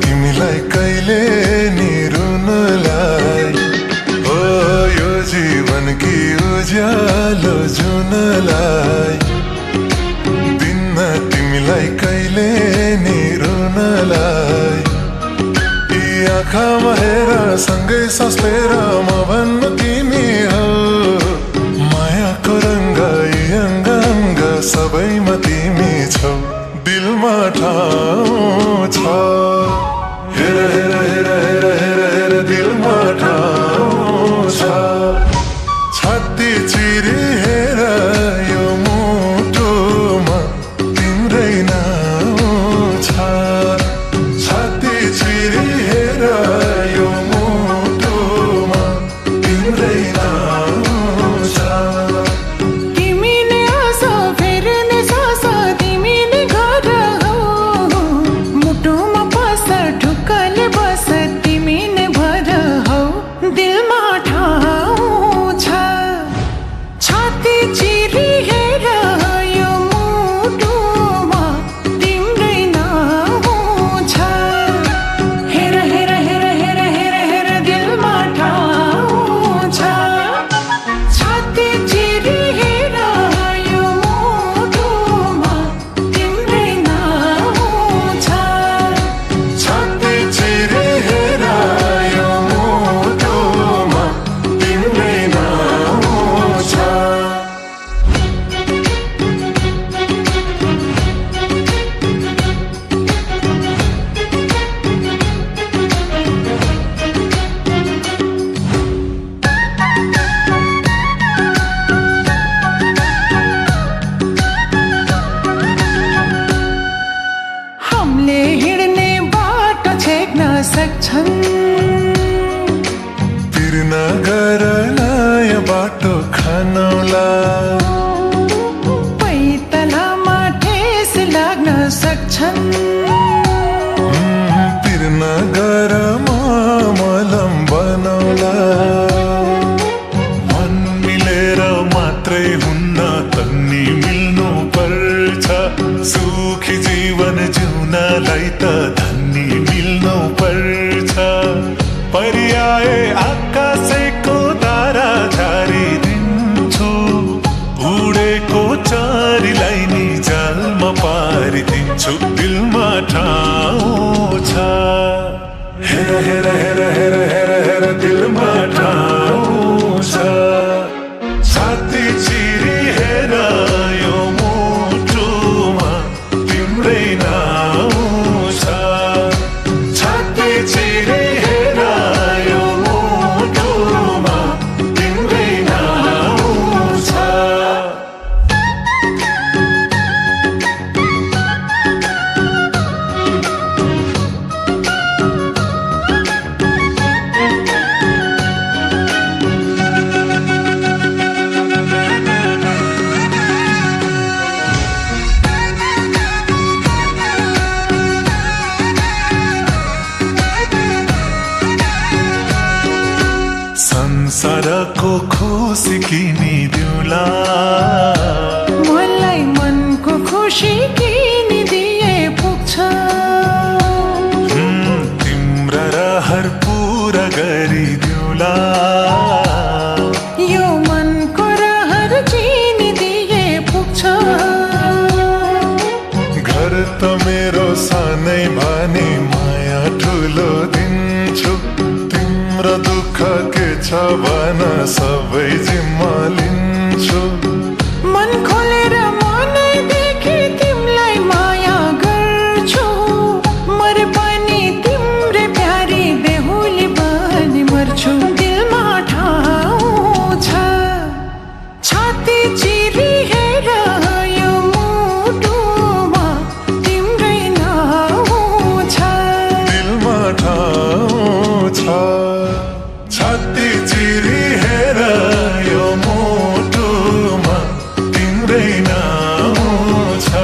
तिमीलाई कहिले नि रुनलाई हो यो जीवन की उज्यालो जुनलाई दिन्न तिमीलाई कहिले नि रुनलाई यी आँखामा हेर सँगै सास लिएर म भन्नु तिमी हो मायाको रङ्ग यी अङ्ग अङ्ग सबैमा तिमी छौ दिलमा ठाउँ छ हेर हेर हेर हेर हेर हेर दिलमा ठाउँ छ छाती चिरी हेर यो मुटुमा तिम्रै नाउँ छ छाती चिरी हेर यो मुटुमा तिम्रै नाउँ छ तिर्न गर नयाँ बाटो खानौला पैतलामा ठेस लाग्न सक्छन् तिर्न गर मलम बनौला मन मिलेर मात्रै हुन्न तन्नी मिल्नु पर्छ सुखी जीवन जिउनलाई त धन्नी मिल्नु पर्छ परियाए आकाशको तारा झारिदिन्छु उडेको चारीलाई नि जालमा पारिदिन्छु दिलमा ठाउँ छ हेर हेर हेर हेर हेर हेर दिलमा ठाउँ छ छाती चिरी हेर यो मुटुमा तिम्रै नाउँ छ छाती चिरी संसारको खुसी किनिदिउला मलाई मनको खुसी किनिदिए पुग्छ तिम्रा रहर पुरा गरिदिउला यो मनको रहर चिनिदिए पुग्छ घर त मेरो सानै भने माया ठुलो दिन्छु तिम्रो दुःख के छ भन सबै जिम्मा लिन्छु मन खोलेर मनैदेखि तिमीलाई माया गर्छु मरे पनि तिम्रै प्यारी बेहुली बनी मर्छु दिलमा ठाउँ छ छाती चिरी हेर यो मुटुमा तिम्रै नाउँ छ दिलमा ठाउँ छ छाती चिरी हेर यो मुटुमा तिम्रै नाउँ छ